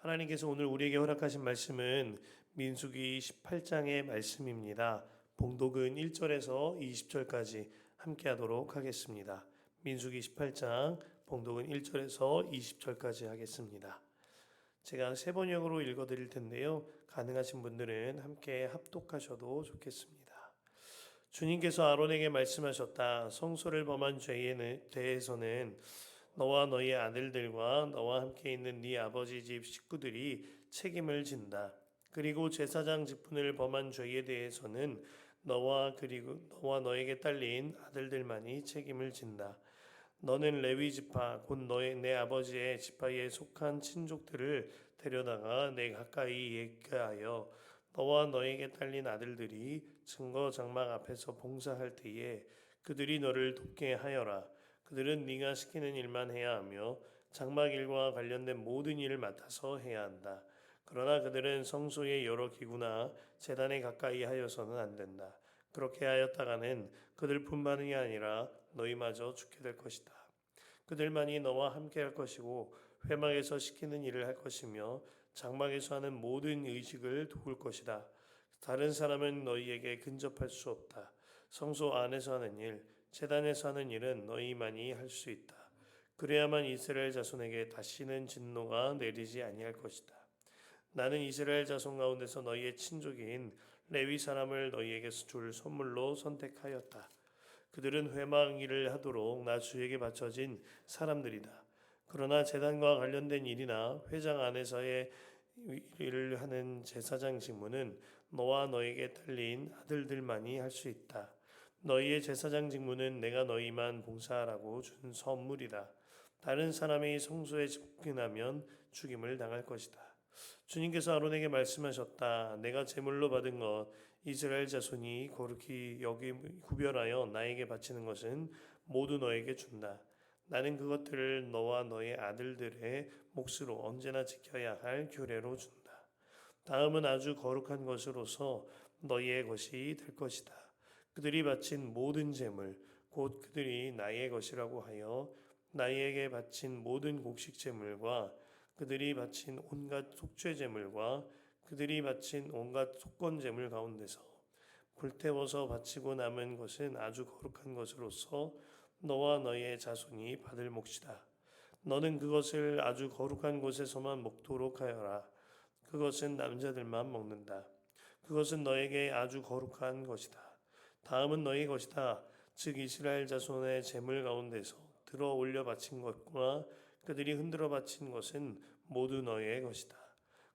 하나님께서 오늘 우리에게 허락하신 말씀은 민수기 18장의 말씀입니다. 봉독은 1절에서 20절까지 함께 하도록 하겠습니다. 민수기 18장 봉독은 1절에서 20절까지 하겠습니다. 제가 세 번역으로 읽어드릴 텐데요. 가능하신 분들은 함께 합독하셔도 좋겠습니다. 주님께서 아론에게 말씀하셨다. 성소를 범한 죄에 대해서는 너와 너희 아들들과 너와 함께 있는 네 아버지 집 식구들이 책임을 진다. 그리고 제사장 직분을 범한 죄에 대해서는 그리고 너와 너에게 딸린 아들들만이 책임을 진다. 너는 레위 지파 곧 내 아버지의 지파에 속한 친족들을 데려다가 내 가까이 예하여 너와 너에게 딸린 아들들이 증거 장막 앞에서 봉사할 때에 그들이 너를 돕게 하여라. 그들은 네가 시키는 일만 해야 하며 장막 일과 관련된 모든 일을 맡아서 해야 한다. 그러나 그들은 성소의 여러 기구나 제단에 가까이 하여서는 안 된다. 그렇게 하였다가는 그들뿐만이 아니라 너희마저 죽게 될 것이다. 그들만이 너와 함께 할 것이고 회막에서 시키는 일을 할 것이며 장막에서 하는 모든 의식을 도울 것이다. 다른 사람은 너희에게 근접할 수 없다. 성소 안에서 하는 일, 제단에서 하는 일은 너희만이 할 수 있다. 그래야만 이스라엘 자손에게 다시는 진노가 내리지 아니할 것이다. 나는 이스라엘 자손 가운데서 너희의 친족인 레위 사람을 너희에게 줄 선물로 선택하였다. 그들은 회막 일을 하도록 나 주에게 바쳐진 사람들이다. 그러나 제단과 관련된 일이나 회장 안에서의 일을 하는 제사장 직무는 너와 너에게 딸린 아들들만이 할 수 있다. 너희의 제사장 직무는 내가 너희만 봉사하라고 준 선물이다. 다른 사람이 성소에 접근하면 죽임을 당할 것이다. 주님께서 아론에게 말씀하셨다. 내가 제물로 받은 것 이스라엘 자손이 거룩히 여기 구별하여 나에게 바치는 것은 모두 너에게 준다. 나는 그것들을 너와 너의 아들들의 몫으로 언제나 지켜야 할 규례로 준다. 다음은 아주 거룩한 것으로서 너희의 것이 될 것이다. 그들이 바친 모든 제물 곧 그들이 나의 것이라고 하여 나에게 바친 모든 곡식 제물과 그들이 바친 온갖 속죄 제물과 그들이 바친 온갖 속건 제물 가운데서 불태워서 바치고 남은 것은 아주 거룩한 것으로서 너와 너의 자손이 받을 몫이다. 너는 그것을 아주 거룩한 곳에서만 먹도록 하여라. 그것은 남자들만 먹는다. 그것은 너에게 아주 거룩한 것이다. 다음은 너희 것이다. 즉 이스라엘 자손의 제물 가운데서 들어 올려 바친 것과 그들이 흔들어 바친 것은 모두 너희의 것이다.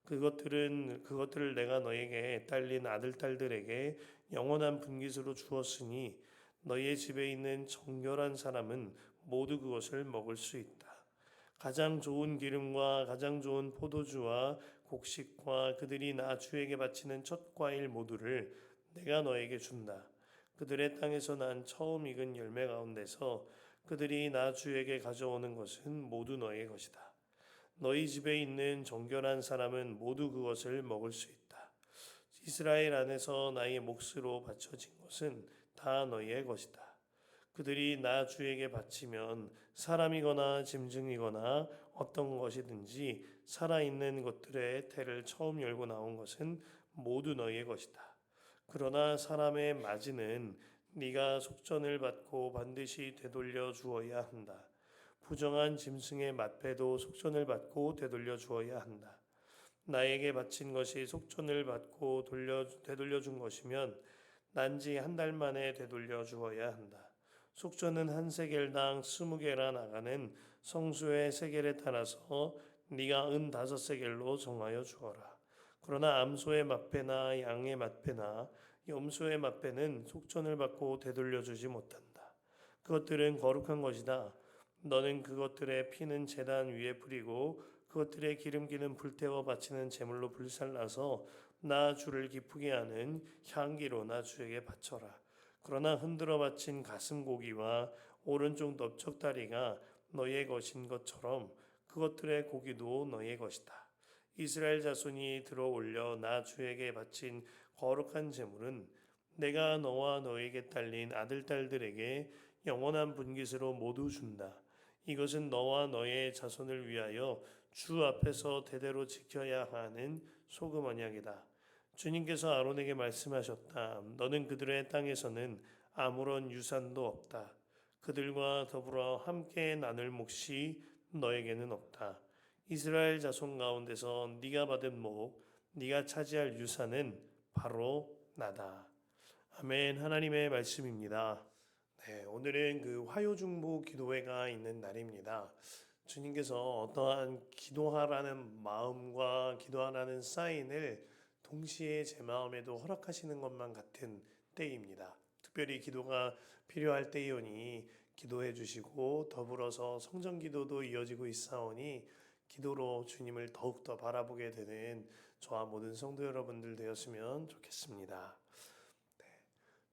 그것들을 내가 너에게 딸린 아들 딸들에게 영원한 분깃으로 주었으니 너희의 집에 있는 정결한 사람은 모두 그것을 먹을 수 있다. 가장 좋은 기름과 가장 좋은 포도주와 곡식과 그들이 나 주에게 바치는 첫 과일 모두를 내가 너에게 준다. 그들의 땅에서 난 처음 익은 열매 가운데서 그들이 나 주에게 가져오는 것은 모두 너의 것이다. 너희 집에 있는 정결한 사람은 모두 그것을 먹을 수 있다. 이스라엘 안에서 나의 몫으로 바쳐진 것은 다 너희의 것이다. 그들이 나 주에게 바치면 사람이거나 짐승이거나 어떤 것이든지 살아있는 것들의 태를 처음 열고 나온 것은 모두 너희의 것이다. 그러나 사람의 마지는 네가 속전을 받고 반드시 되돌려 주어야 한다. 부정한 짐승의 맛배도 속전을 받고 되돌려 주어야 한다. 나에게 바친 것이 속전을 받고 되돌려 준 것이면 난지 한 달 만에 되돌려 주어야 한다. 속전은 한 세겔당 20개라 나가는 성수의 세겔에 따라서 네가 은 5세겔로 정하여 주어라. 그러나 암소의 맛배나 양의 맛배나 염소의 맛배는 속전을 받고 되돌려 주지 못한다. 그것들은 거룩한 것이다. 너는 그것들의 피는 제단 위에 뿌리고 그것들의 기름기는 불태워 바치는 제물로 불살라서 나 주를 기쁘게 하는 향기로 나 주에게 바쳐라. 그러나 흔들어 바친 가슴 고기와 오른쪽 넓적다리가 너의 것인 것처럼 그것들의 고기도 너의 것이다. 이스라엘 자손이 들어 올려 나 주에게 바친 거룩한 제물은 내가 너와 너에게 딸린 아들 딸들에게 영원한 분깃으로 모두 준다. 이것은 너와 너의 자손을 위하여 주 앞에서 대대로 지켜야 하는 소금 언약이다. 주님께서 아론에게 말씀하셨다. 너는 그들의 땅에서는 아무런 유산도 없다. 그들과 더불어 함께 나눌 몫이 너에게는 없다. 이스라엘 자손 가운데서 네가 받은 목, 네가 차지할 유산은 바로 나다. 아멘. 하나님의 말씀입니다. 네, 오늘은 그 화요중보 기도회가 있는 날입니다. 주님께서 어떠한 기도하라는 마음과 기도하라는 사인을 동시에 제 마음에도 허락하시는 것만 같은 때입니다. 특별히 기도가 필요할 때이오니 기도해 주시고 더불어서 성전 기도도 이어지고 있사오니 기도로 주님을 더욱더 바라보게 되는 저와 모든 성도 여러분들 되었으면 좋겠습니다.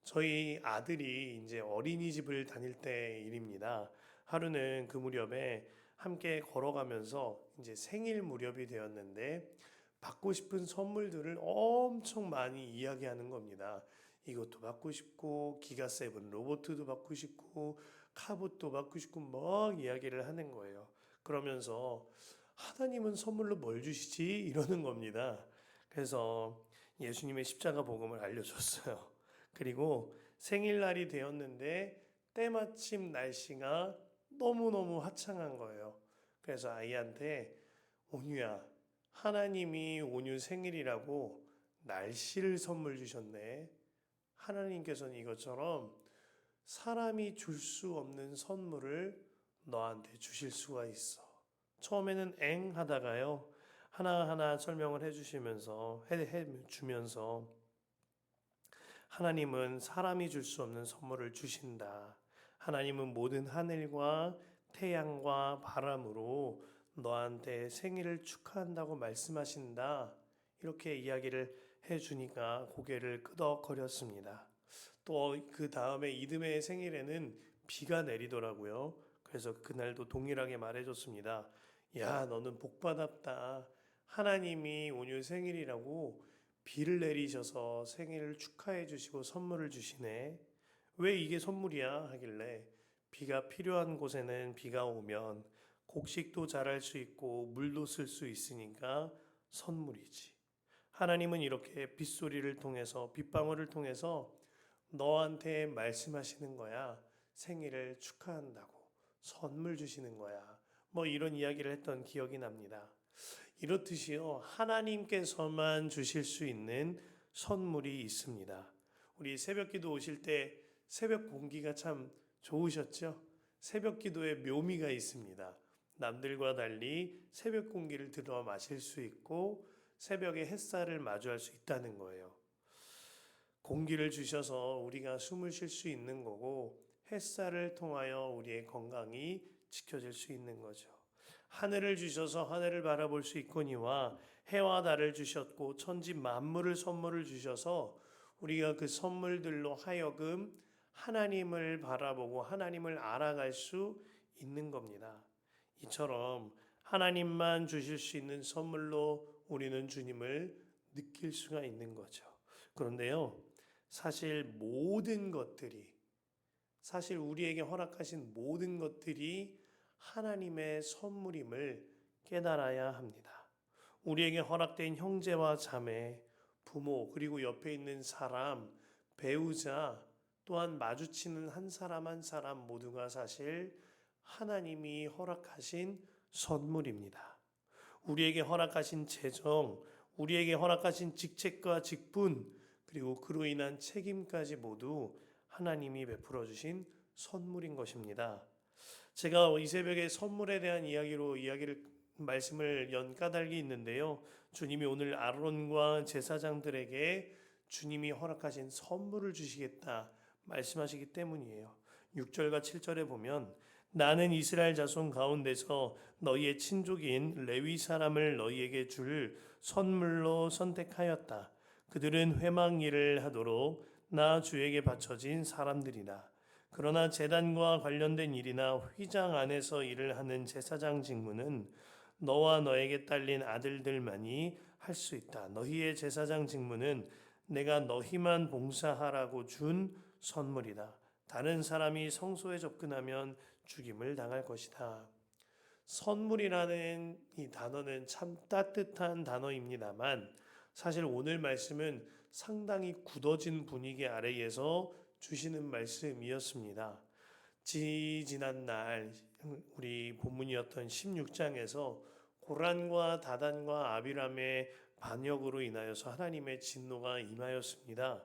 저희 아들이 이제 어린이집을 다닐 때 일입니다. 하루는 그 무렵에 함께 걸어가면서 이제 생일 무렵이 되었는데 받고 싶은 선물들을 엄청 많이 이야기하는 겁니다. 이것도 받고 싶고 기가 세븐 로봇도 받고 싶고 카봇도 받고 싶고 막 이야기를 하는 거예요. 그러면서 하나님은 선물로 뭘 주시지? 이러는 겁니다. 그래서 예수님의 십자가 복음을 알려줬어요. 그리고 생일날이 되었는데 때마침 날씨가 너무너무 화창한 거예요. 그래서 아이한테 온유야, 하나님이 온유 생일이라고 날씨를 선물 주셨네. 하나님께서는 이것처럼 사람이 줄 수 없는 선물을 너한테 주실 수가 있어. 처음에는 엥 하다가요. 하나하나 설명을 해주시면서 해주면서 하나님은 사람이 줄 수 없는 선물을 주신다. 하나님은 모든 하늘과 태양과 바람으로 너한테 생일을 축하한다고 말씀하신다. 이렇게 이야기를 해주니까 고개를 끄덕거렸습니다. 또 그 다음에 이듬해 생일에는 비가 내리더라고요. 그래서 그날도 동일하게 말해줬습니다. 야, 너는 복받았다. 하나님이 오늘 생일이라고 비를 내리셔서 생일을 축하해 주시고 선물을 주시네. 왜 이게 선물이야? 하길래 비가 필요한 곳에는 비가 오면 곡식도 자랄 수 있고 물도 쓸 수 있으니까 선물이지. 하나님은 이렇게 빗소리를 통해서 빗방울을 통해서 너한테 말씀하시는 거야. 생일을 축하한다고. 선물 주시는 거야. 뭐 이런 이야기를 했던 기억이 납니다. 이렇듯이요. 하나님께서만 주실 수 있는 선물이 있습니다. 우리 새벽 기도 오실 때 새벽 공기가 참 좋으셨죠? 새벽 기도에 묘미가 있습니다. 남들과 달리 새벽 공기를 들어 마실 수 있고 새벽에 햇살을 마주할 수 있다는 거예요. 공기를 주셔서 우리가 숨을 쉴 수 있는 거고 햇살을 통하여 우리의 건강이 지켜질 수 있는 거죠. 하늘을 주셔서 하늘을 바라볼 수 있거니와 해와 달을 주셨고 천지 만물을 선물을 주셔서 우리가 그 선물들로 하여금 하나님을 바라보고 하나님을 알아갈 수 있는 겁니다. 이처럼 하나님만 주실 수 있는 선물로 우리는 주님을 느낄 수가 있는 거죠. 그런데요, 사실 우리에게 허락하신 모든 것들이 하나님의 선물임을 깨달아야 합니다. 우리에게 허락된 형제와 자매, 부모, 그리고 옆에 있는 사람, 배우자, 또한 마주치는 한 사람 한 사람 모두가 사실 하나님이 허락하신 선물입니다. 우리에게 허락하신 재정, 우리에게 허락하신 직책과 직분, 그리고 그로 인한 책임까지 모두 하나님이 베풀어 주신 선물인 것입니다. 제가 이 새벽에 선물에 대한 말씀을 연 까닭이 있는데요. 주님이 오늘 아론과 제사장들에게 주님이 허락하신 선물을 주시겠다 말씀하시기 때문이에요. 6절과 7절에 보면 나는 이스라엘 자손 가운데서 너희의 친족인 레위 사람을 너희에게 줄 선물로 선택하였다. 그들은 회막 일을 하도록 나 주에게 바쳐진 사람들이다. 그러나 제단과 관련된 일이나 휘장 안에서 일을 하는 제사장 직무는 너와 너에게 딸린 아들들만이 할 수 있다. 너희의 제사장 직무는 내가 너희만 봉사하라고 준 선물이다. 다른 사람이 성소에 접근하면 죽임을 당할 것이다. 선물이라는 이 단어는 참 따뜻한 단어입니다만 사실 오늘 말씀은 상당히 굳어진 분위기 아래에서 주시는 말씀이었습니다. 지난날 우리 본문이었던 16장에서 고란과 다단과 아비람의 반역으로 인하여서 하나님의 진노가 임하였습니다.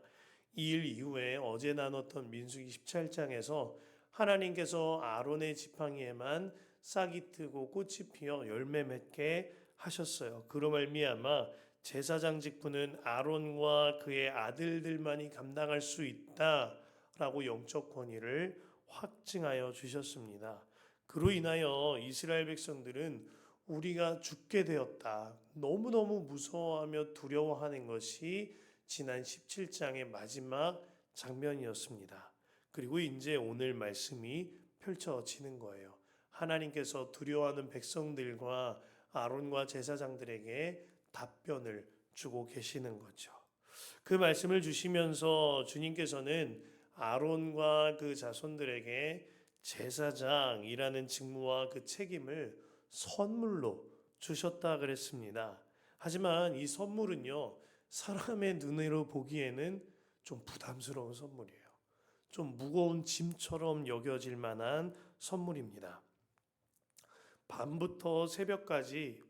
이 일 이후에 어제 나눴던 민수기 17장에서 하나님께서 아론의 지팡이에만 싹이 트고 꽃이 피어 열매 맺게 하셨어요. 그로 말미암아 제사장 직분은 아론과 그의 아들들만이 감당할 수 있다라고 영적 권위를 확증하여 주셨습니다. 그로 인하여 이스라엘 백성들은 우리가 죽게 되었다. 너무너무 무서워하며 두려워하는 것이 지난 17장의 마지막 장면이었습니다. 그리고 이제 오늘 말씀이 펼쳐지는 거예요. 하나님께서 두려워하는 백성들과 아론과 제사장들에게 답변을 주고 계시는 거죠. 그 말씀을 주시면서 주님께서는 아론과 그 자손들에게 제사장이라는 직무와 그 책임을 선물로 주셨다 그랬습니다. 하지만 이 선물은요, 사람의 눈으로 보기에는 좀 부담스러운 선물이에요. 좀 무거운 짐처럼 여겨질 만한 선물입니다. 밤부터 새벽까지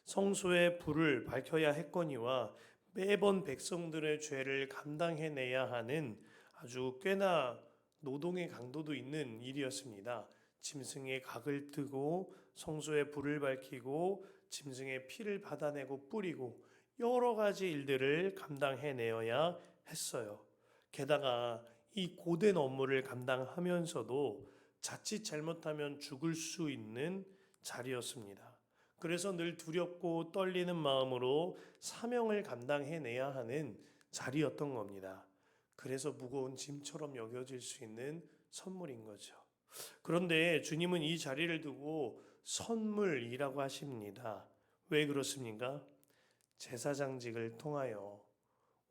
성소에 불을 밝혀야 했거니와 매번 백성들의 죄를 감당해내야 하는 아주 꽤나 노동의 강도도 있는 일이었습니다. 짐승의 각을 뜨고 성소에 불을 밝히고 짐승의 피를 받아내고 뿌리고 여러 가지 일들을 감당해내어야 했어요. 게다가 이 고된 업무를 감당하면서도 자칫 잘못하면 죽을 수 있는 자리였습니다. 그래서 늘 두렵고 떨리는 마음으로 사명을 감당해내야 하는 자리였던 겁니다. 그래서 무거운 짐처럼 여겨질 수 있는 선물인 거죠. 그런데 주님은 이 자리를 두고 선물이라고 하십니다. 왜 그렇습니까? 제사장직을 통하여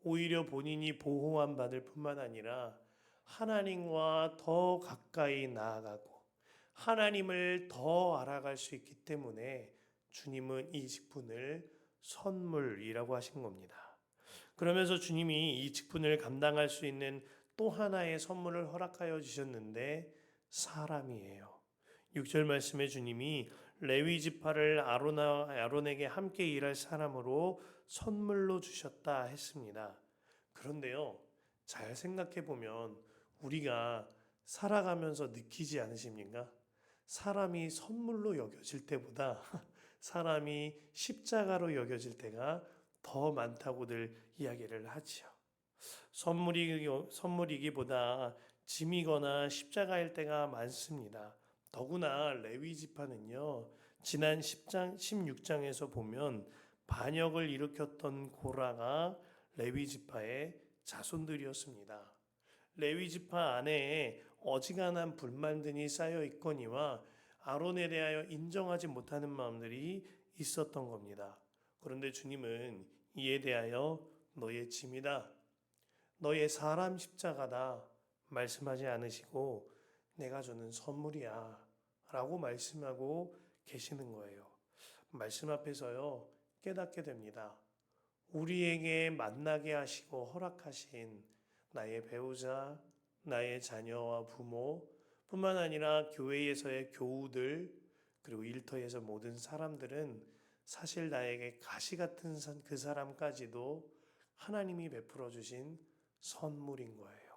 오히려 본인이 보호함 받을 뿐만 아니라 하나님과 더 가까이 나아가고 하나님을 더 알아갈 수 있기 때문에 주님은 이 직분을 선물이라고 하신 겁니다. 그러면서 주님이 이 직분을 감당할 수 있는 또 하나의 선물을 허락하여 주셨는데 사람이에요. 6절 말씀에 주님이 레위 지파를 아론에게 함께 일할 사람으로 선물로 주셨다 했습니다. 그런데요, 잘 생각해 보면 우리가 살아가면서 느끼지 않으십니까? 사람이 선물로 여겨질 때보다 사람이 십자가로 여겨질 때가 더 많다고들 이야기를 하지요. 선물이기보다 짐이거나 십자가일 때가 많습니다. 더구나 레위 지파는요, 지난 16장에서 보면 반역을 일으켰던 고라가 레위 지파의 자손들이었습니다. 레위 지파 안에 어지간한 불만들이 쌓여 있거니와 아론에 대하여 인정하지 못하는 마음들이 있었던 겁니다. 그런데 주님은 이에 대하여 너의 짐이다, 너의 사람 십자가다 말씀하지 않으시고 내가 주는 선물이야 라고 말씀하고 계시는 거예요. 말씀 앞에서요, 깨닫게 됩니다. 우리에게 만나게 하시고 허락하신 나의 배우자, 나의 자녀와 부모 뿐만 아니라 교회에서의 교우들 그리고 일터에서 모든 사람들은 사실 나에게 가시 같은 그 사람까지도 하나님이 베풀어 주신 선물인 거예요.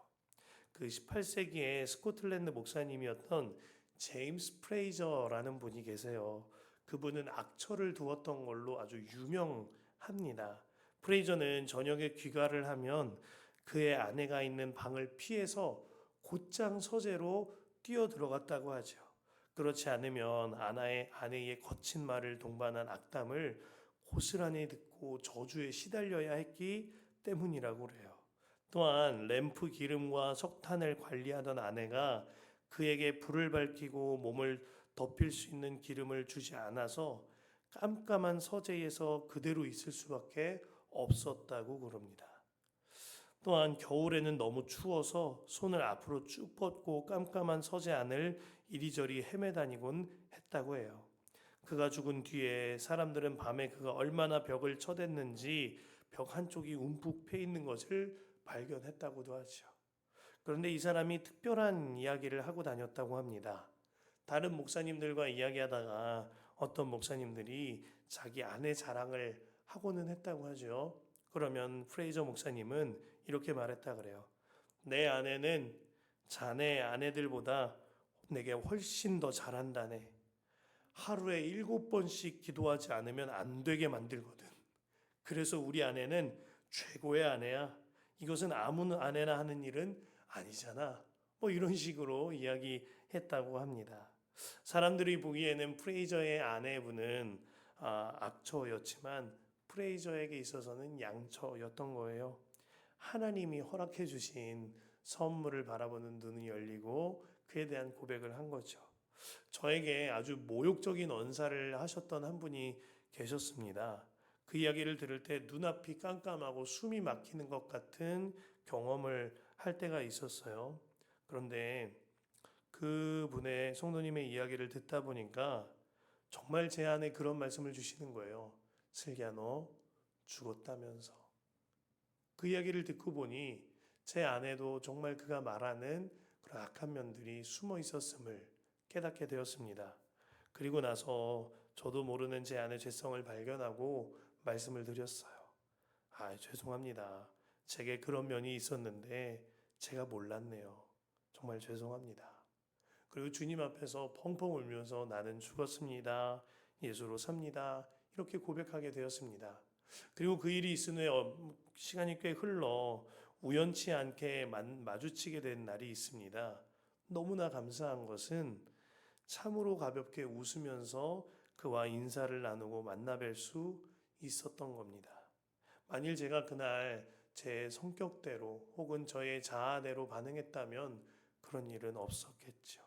그 18세기에 스코틀랜드 목사님이었던 제임스 프레이저라는 분이 계세요. 그분은 악처를 두었던 걸로 아주 유명합니다. 프레이저는 저녁에 귀가를 하면 그의 아내가 있는 방을 피해서 곧장 서재로 뛰어 들어갔다고 하죠. 그렇지 않으면 아내의 거친 말을 동반한 악담을 고스란히 듣고 저주에 시달려야 했기 때문이라고 그래요. 또한 램프 기름과 석탄을 관리하던 아내가 그에게 불을 밝히고 몸을 덮일 수 있는 기름을 주지 않아서 깜깜한 서재에서 그대로 있을 수밖에 없었다고 그럽니다. 또한 겨울에는 너무 추워서 손을 앞으로 쭉 뻗고 깜깜한 서재 안을 이리저리 헤매다니곤 했다고 해요. 그가 죽은 뒤에 사람들은 밤에 그가 얼마나 벽을 쳐댔는지 벽 한쪽이 움푹 패 있는 것을 발견했다고도 하죠. 그런데 이 사람이 특별한 이야기를 하고 다녔다고 합니다. 다른 목사님들과 이야기하다가 어떤 목사님들이 자기 아내 자랑을 하고는 했다고 하죠. 그러면 프레이저 목사님은 이렇게 말했다 그래요. 내 아내는 자네 아내들보다 내게 훨씬 더 잘한다네. 하루에 7번씩 기도하지 않으면 안 되게 만들거든. 그래서 우리 아내는 최고의 아내야. 이것은 아무 아내나 하는 일은 아니잖아. 뭐 이런 식으로 이야기했다고 합니다. 사람들이 보기에는 프레이저의 아내분은 악처였지만 프레이저에게 있어서는 양처였던 거예요. 하나님이 허락해 주신 선물을 바라보는 눈이 열리고 그에 대한 고백을 한 거죠. 저에게 아주 모욕적인 언사를 하셨던 한 분이 계셨습니다. 그 이야기를 들을 때 눈앞이 깜깜하고 숨이 막히는 것 같은 경험을 할 때가 있었어요. 그런데 그분의 성도님의 이야기를 듣다 보니까 정말 제 안에 그런 말씀을 주시는 거예요. 슬기야, 너 죽었다면서. 그 이야기를 듣고 보니 제 안에도 정말 그가 말하는 그런 악한 면들이 숨어 있었음을 깨닫게 되었습니다. 그리고 나서 저도 모르는 제 안의 죄성을 발견하고 말씀을 드렸어요. 죄송합니다. 제게 그런 면이 있었는데 제가 몰랐네요. 정말 죄송합니다. 그리고 주님 앞에서 펑펑 울면서 나는 죽었습니다. 예수로 삽니다. 이렇게 고백하게 되었습니다. 그리고 그 일이 있은 후에 시간이 꽤 흘러 우연치 않게 마주치게 된 날이 있습니다. 너무나 감사한 것은 참으로 가볍게 웃으면서 그와 인사를 나누고 만나뵐 수 있었던 겁니다. 만일 제가 그날 제 성격대로 혹은 저의 자아대로 반응했다면 그런 일은 없었겠죠.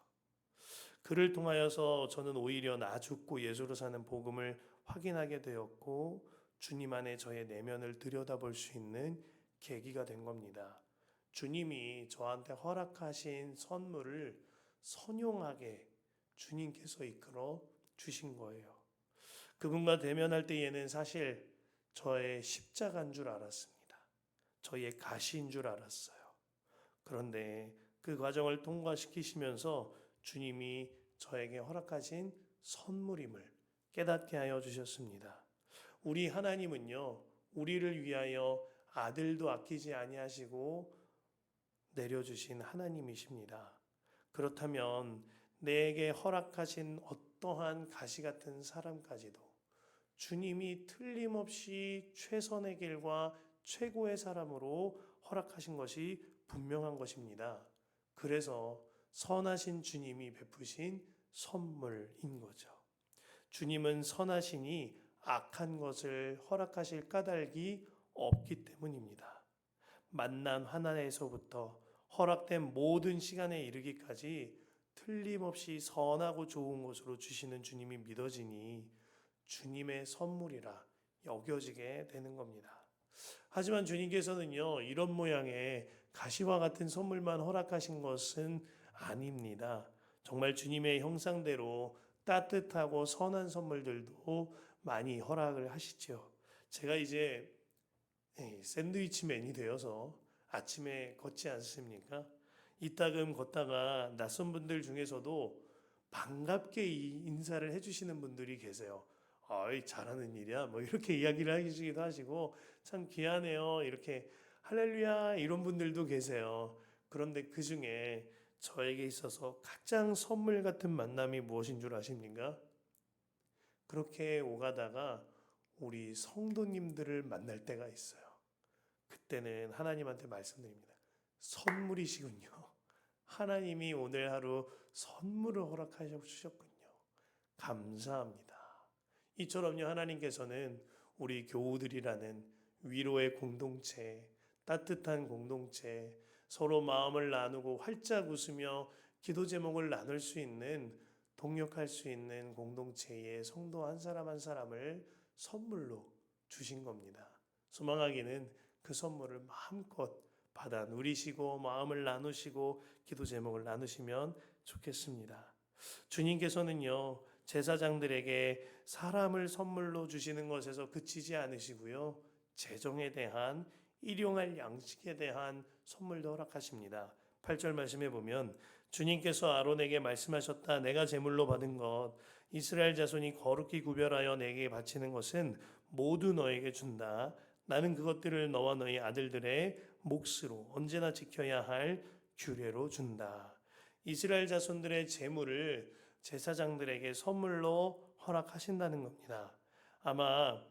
그를 통하여서 저는 오히려 나 죽고 예수로 사는 복음을 확인하게 되었고 주님 안에 저의 내면을 들여다볼 수 있는 계기가 된 겁니다. 주님이 저한테 허락하신 선물을 선용하게 주님께서 이끌어 주신 거예요. 그분과 대면할 때에는 사실 저의 십자가인 줄 알았습니다. 저의 가시인 줄 알았어요. 그런데 그 과정을 통과시키시면서 주님이 저에게 허락하신 선물임을 깨닫게 하여 주셨습니다. 우리 하나님은요, 우리를 위하여 아들도 아끼지 아니하시고 내려주신 하나님이십니다. 그렇다면 내게 허락하신 어떠한 가시 같은 사람까지도 주님이 틀림없이 최선의 길과 최고의 사람으로 허락하신 것이 분명한 것입니다. 그래서 선하신 주님이 베푸신 선물인 거죠. 주님은 선하시니 악한 것을 허락하실 까닭이 없기 때문입니다. 만난 하나에서부터 허락된 모든 시간에 이르기까지 틀림없이 선하고 좋은 것으로 주시는 주님이 믿어지니 주님의 선물이라 여겨지게 되는 겁니다. 하지만 주님께서는요, 이런 모양의 가시와 같은 선물만 허락하신 것은 아닙니다. 정말 주님의 형상대로 따뜻하고 선한 선물들도 많이 허락을 하시죠. 제가 이제 샌드위치맨이 되어서 아침에 걷지 않습니까? 이따금 걷다가 낯선 분들 중에서도 반갑게 인사를 해주시는 분들이 계세요. 아이, 잘하는 일이야. 뭐 이렇게 이야기를 하시기도 하시고 참 귀하네요. 이렇게 할렐루야 이런 분들도 계세요. 그런데 그 중에 저에게 있어서 가장 선물 같은 만남이 무엇인 줄 아십니까? 그렇게 오가다가 우리 성도님들을 만날 때가 있어요. 그때는 하나님한테 말씀드립니다. 선물이시군요. 하나님이 오늘 하루 선물을 허락하셔 주셨군요. 감사합니다. 이처럼요, 하나님께서는 우리 교우들이라는 위로의 공동체, 따뜻한 공동체, 서로 마음을 나누고 활짝 웃으며 기도 제목을 나눌 수 있는, 동역할 수 있는 공동체의 성도 한 사람 한 사람을 선물로 주신 겁니다. 소망하기는 그 선물을 마음껏 받아 누리시고 마음을 나누시고 기도 제목을 나누시면 좋겠습니다. 주님께서는요, 제사장들에게 사람을 선물로 주시는 것에서 그치지 않으시고요, 재정에 대한 일용할 양식에 대한 선물도 허락하십니다. 8절 말씀해 보면 주님께서 아론에게 말씀하셨다. 내가 제물로 받은 것 이스라엘 자손이 거룩히 구별하여 내게 바치는 것은 모두 너에게 준다. 나는 그것들을 너와 너희 아들들의 몫으로 언제나 지켜야 할 규례로 준다. 이스라엘 자손들의 제물을 제사장들에게 선물로 허락하신다는 겁니다. 아마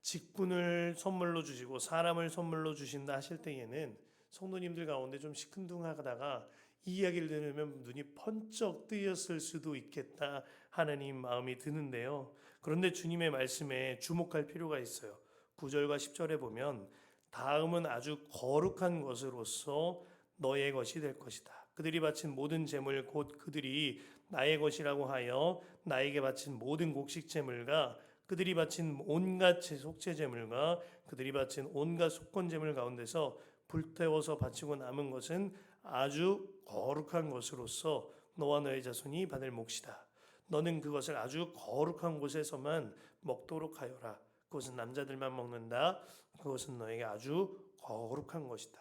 직분을 선물로 주시고 사람을 선물로 주신다 하실 때에는 성도님들 가운데 좀 시큰둥하다가 이 이야기를 들으면 눈이 번쩍 뜨였을 수도 있겠다 하는 이 마음이 드는데요. 그런데 주님의 말씀에 주목할 필요가 있어요. 9절과 10절에 보면 다음은 아주 거룩한 것으로서 너의 것이 될 것이다. 그들이 바친 모든 제물 곧 그들이 나의 것이라고 하여 나에게 바친 모든 곡식 제물과 그들이 바친 온갖 속죄 제물과 그들이 바친 온갖 속건 제물 가운데서 불태워서 바치고 남은 것은 아주 거룩한 것으로서 너와 너의 자손이 받을 몫이다. 너는 그것을 아주 거룩한 곳에서만 먹도록 하여라. 그것은 남자들만 먹는다. 그것은 너에게 아주 거룩한 것이다.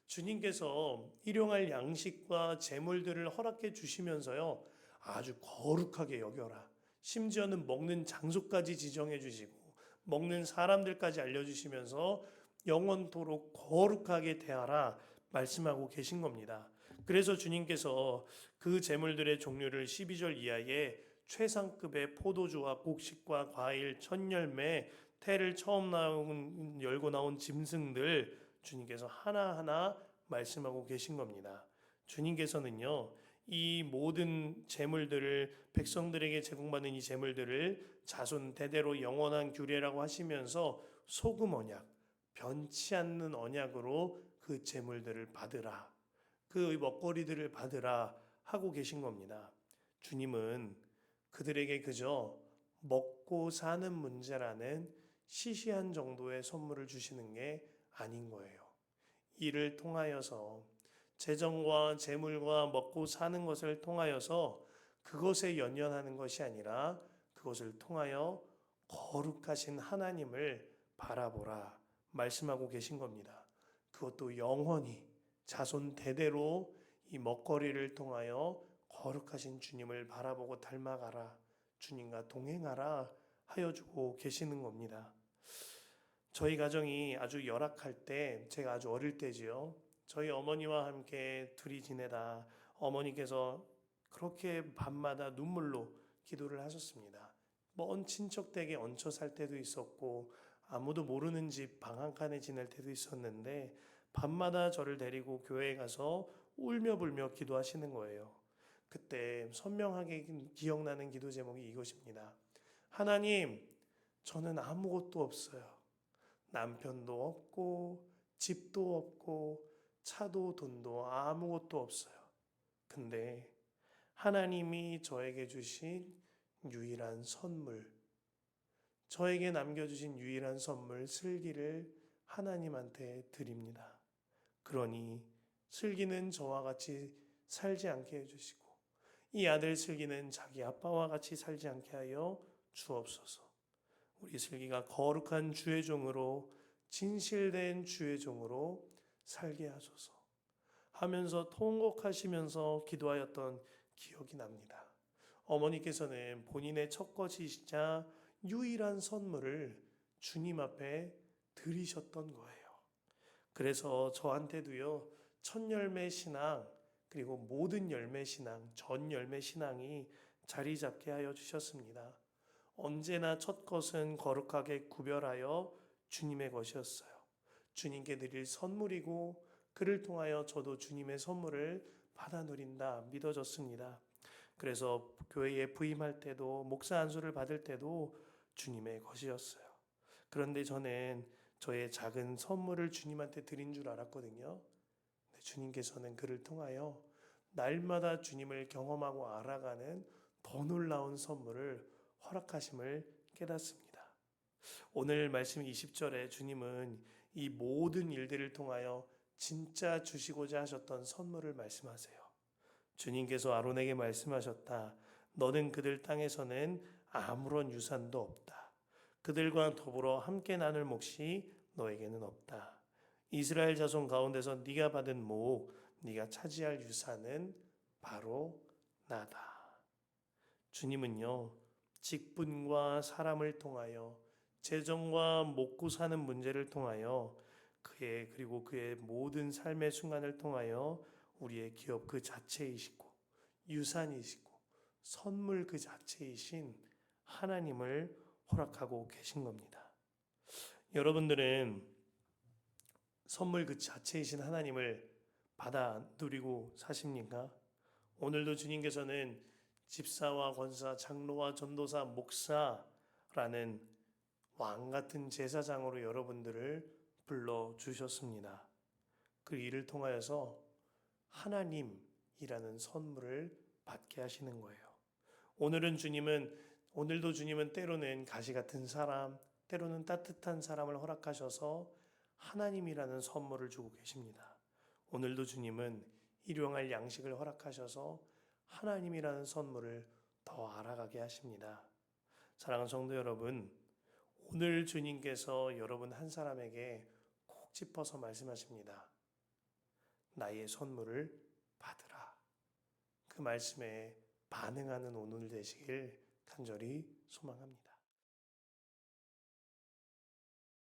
주님께서 일용할 양식과 제물들을 허락해 주시면서요, 아주 거룩하게 여겨라. 심지어는 먹는 장소까지 지정해 주시고 먹는 사람들까지 알려주시면서 영원토록 거룩하게 대하라 말씀하고 계신 겁니다. 그래서 주님께서 그 제물들의 종류를 12절 이하에 최상급의 포도주와 곡식과 과일, 천열매, 태를 처음 열고 나온 짐승들 주님께서 하나하나 말씀하고 계신 겁니다. 주님께서는요, 이 모든 제물들을 백성들에게 제공받는 이 제물들을 자손 대대로 영원한 규례라고 하시면서 소금 언약, 변치 않는 언약으로 그 제물들을 받으라, 그 먹거리들을 받으라 하고 계신 겁니다. 주님은 그들에게 그저 먹고 사는 문제라는 시시한 정도의 선물을 주시는 게 아닌 거예요. 이를 통하여서 재정과 재물과 먹고 사는 것을 통하여서 그것에 연연하는 것이 아니라 그것을 통하여 거룩하신 하나님을 바라보라 말씀하고 계신 겁니다. 그것도 영원히 자손 대대로 이 먹거리를 통하여 거룩하신 주님을 바라보고 닮아가라, 주님과 동행하라 하여 주고 계시는 겁니다. 저희 가정이 아주 열악할 때, 제가 아주 어릴 때지요, 저희 어머니와 함께 둘이 지내다 어머니께서 그렇게 밤마다 눈물로 기도를 하셨습니다. 먼 친척 댁에 얹혀 살 때도 있었고 아무도 모르는 집 방 한 칸에 지낼 때도 있었는데 밤마다 저를 데리고 교회에 가서 울며 불며 기도하시는 거예요. 그때 선명하게 기억나는 기도 제목이 이것입니다. 하나님, 저는 아무것도 없어요. 남편도 없고 집도 없고 차도 돈도 아무것도 없어요. 근데 하나님이 저에게 주신 유일한 선물, 저에게 남겨주신 유일한 선물 슬기를 하나님한테 드립니다. 그러니 슬기는 저와 같이 살지 않게 해주시고 이 아들 슬기는 자기 아빠와 같이 살지 않게 하여 주옵소서. 우리 슬기가 거룩한 주의 종으로, 진실된 주의 종으로 살게 하소서 하면서 통곡하시면서 기도하였던 기억이 납니다. 어머니께서는 본인의 첫 것이시자 유일한 선물을 주님 앞에 드리셨던 거예요. 그래서 저한테도요, 첫 열매 신앙, 그리고 모든 열매 신앙, 전 열매 신앙이 자리 잡게 하여 주셨습니다. 언제나 첫 것은 거룩하게 구별하여 주님의 것이었어요. 주님께 드릴 선물이고 그를 통하여 저도 주님의 선물을 받아 누린다 믿어졌습니다. 그래서 교회에 부임할 때도 목사 안수를 받을 때도 주님의 것이었어요. 그런데 저는 저의 작은 선물을 주님한테 드린 줄 알았거든요. 근데 주님께서는 그를 통하여 날마다 주님을 경험하고 알아가는 더 놀라운 선물을 허락하심을 깨닫습니다. 오늘 말씀 20절에 주님은 이 모든 일들을 통하여 진짜 주시고자 하셨던 선물을 말씀하세요. 주님께서 아론에게 말씀하셨다. 너는 그들 땅에서는 아무런 유산도 없다. 그들과 더불어 함께 나눌 몫이 너에게는 없다. 이스라엘 자손 가운데서 네가 받은 목, 네가 차지할 유산은 바로 나다. 주님은요, 직분과 사람을 통하여 재정과 먹고 사는 문제를 통하여 그리고 그의 모든 삶의 순간을 통하여 우리의 기업 그 자체이시고 유산이시고 선물 그 자체이신 하나님을 허락하고 계신 겁니다. 여러분들은 선물 그 자체이신 하나님을 받아 누리고 사십니까? 오늘도 주님께서는 집사와 권사, 장로와 전도사, 목사라는 왕 같은 제사장으로 여러분들을 불러주셨습니다. 그 일을 통하여서 하나님이라는 선물을 받게 하시는 거예요. 오늘도 주님은 때로는 가시 같은 사람, 때로는 따뜻한 사람을 허락하셔서 하나님이라는 선물을 주고 계십니다. 오늘도 주님은 일용할 양식을 허락하셔서 하나님이라는 선물을 더 알아가게 하십니다. 사랑하는 성도 여러분, 오늘 주님께서 여러분 한 사람에게 콕 짚어서 말씀하십니다. 나의 선물을 받으라. 그 말씀에 반응하는 오늘 되시길 간절히 소망합니다.